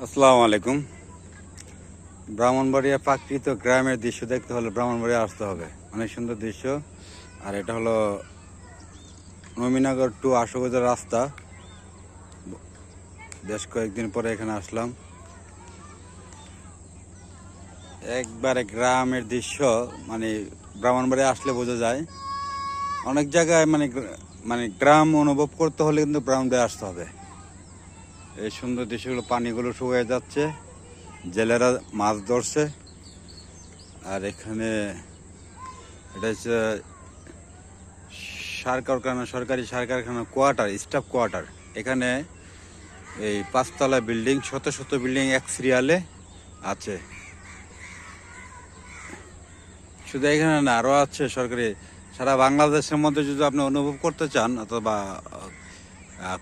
আসসালামু আলাইকুম। ব্রাহ্মণবাড়িয়া প্রাকৃত গ্রামের দৃশ্য দেখতে হলে ব্রাহ্মণবাড়িয়া আসতে হবে। অনেক সুন্দর দৃশ্য। আর এটা হলো নবীনগর টু আশুগঞ্জের রাস্তা। বেশ কয়েকদিন পরে এখানে আসলাম। একবারে গ্রামের দৃশ্য, মানে ব্রাহ্মণবাড়িয়া আসলে বোঝা যায়। অনেক জায়গায় মানে গ্রাম অনুভব করতে হলে কিন্তু ব্রাহ্মণবাড়িয়া আসতে হবে। এই সুন্দর দৃশ্যগুলো, পানিগুলো শুকিয়ে যাচ্ছে, জেলেরা মাছ ধরছে। আর এখানে এটা হচ্ছে সরকারি সার কারখানা কোয়ার্টার, স্টাফ কোয়ার্টার। এখানে এই 5 তলা বিল্ডিং, শত শত বিল্ডিং এক সিরিয়ালে আছে। শুধু এখানে না, আরও আছে সরকারি। সারা বাংলাদেশের মধ্যে যদি আপনি অনুভব করতে চান, অথবা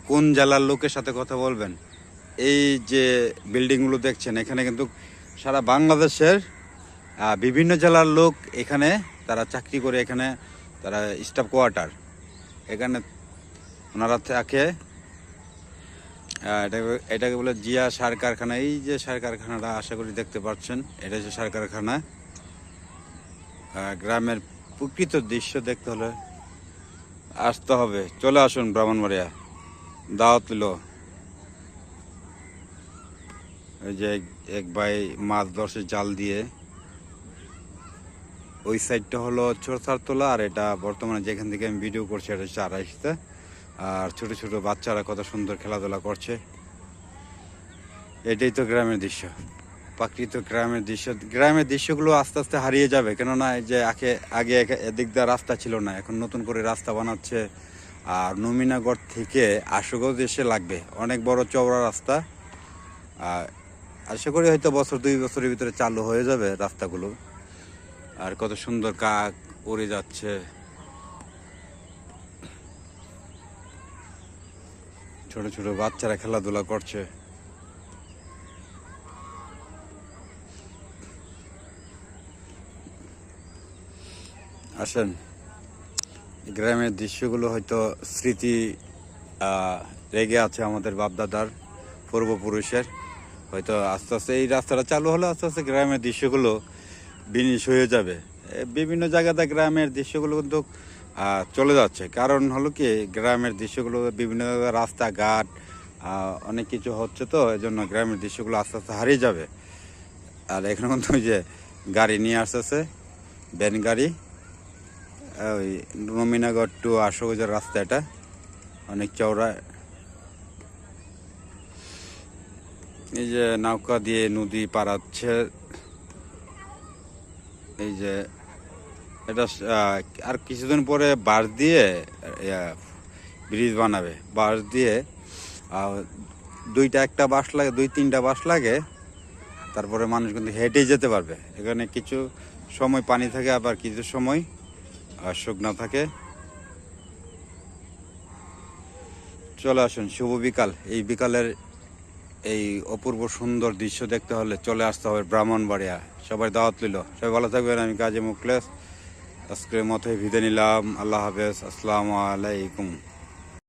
কোন জেলার লোকের সাথে কথা বলবেন, এই যে বিল্ডিংগুলো দেখছেন, এখানে কিন্তু সারা বাংলাদেশের বিভিন্ন জেলার লোক এখানে তারা চাকরি করে। এখানে তারা স্টাফ কোয়ার্টার, এখানে ওনারা থাকে। এটাকে বলে জিয়া সার কারখানা। এই যে সার কারখানাটা আশা করি দেখতে পাচ্ছেন, এটা হচ্ছে সার কারখানা। গ্রামের প্রকৃত দৃশ্য দেখতে হলে আসতে হবে। চলে আসুন ব্রাহ্মণবাড়িয়া, দাওয়াত দিল। ওই যে এক ভাই মাছ ধরছে জাল দিয়ে। ওই সাইডটা হলো চোরসারতলা, আর এটা বর্তমানে যেখান থেকে আমি ভিডিও করছি এটা হচ্ছে আড়াইশতে। আর ছোট ছোট বাচ্চারা কত সুন্দর খেলাধুলা করছে। এটাই তো গ্রামের দৃশ্য, প্রাকৃতিক গ্রামের দৃশ্য। গ্রামের দৃশ্যগুলো আস্তে আস্তে হারিয়ে যাবে, কেননা এই যে আগে এদিক দিয়ে রাস্তা ছিল না, এখন নতুন করে রাস্তা বানাচ্ছে। আর নবীনগর থেকে আশুগঞ্জ এসে লাগবে অনেক বড় চওড়া রাস্তা। আর আশা করি হয়তো বছর 2 বছরের ভিতরে চালু হয়ে যাবে রাস্তাগুলো। আর কত সুন্দর কাক উড়ে যাচ্ছে, ছোট ছোট বাচ্চারা খেলাধুলা করছে। আসেন, গ্রামের দৃশ্যগুলো হয়তো স্মৃতি রেগে আছে আমাদের বাপদাদার, পূর্বপুরুষের। হয়তো আস্তে আস্তে এই রাস্তাটা চালু হলে আস্তে আস্তে গ্রামের দৃশ্যগুলো বিনিশ হয়ে যাবে। বিভিন্ন জায়গাতে গ্রামের দৃশ্যগুলো কিন্তু চলে যাচ্ছে। কারণ হলো কি, গ্রামের দৃশ্যগুলো বিভিন্ন জায়গায় রাস্তাঘাট অনেক কিছু হচ্ছে, তো এই জন্য গ্রামের দৃশ্যগুলো আস্তে আস্তে হারিয়ে যাবে। আর এখানে কিন্তু ওই যে গাড়ি নিয়ে আসতেছে, ভ্যান গাড়ি। ওই নবীনগর টু আশুগঞ্জের রাস্তা, এটা অনেক চওড়া। এই যে নৌকা দিয়ে নদী পারাচ্ছে। এই যে এটা আর কিছুদিন পরে বাঁশ দিয়ে ব্রিজ বানাবে। বাঁশ দিয়ে একটা বাঁশ লাগে, 2-3টা বাঁশ লাগে। তারপরে মানুষ কিন্তু হেঁটেই যেতে পারবে। এখানে কিছু সময় পানি থাকে, আবার কিছু সময় শুকনো থাকে। চলে আসুন, শুভ বিকাল। এই বিকালের এই অপূর্ব সুন্দর দৃশ্য দেখতে হলে চলে আসতে হবে ব্রাহ্মণবাড়িয়া। সবাই দাওয়াত লইল। সবাই ভালো থাকবেন। আমি কাজী মুখলেস আজকের মতোই বিদায় নিলাম। আল্লাহ হাফেজ, আসসালামু আলাইকুম।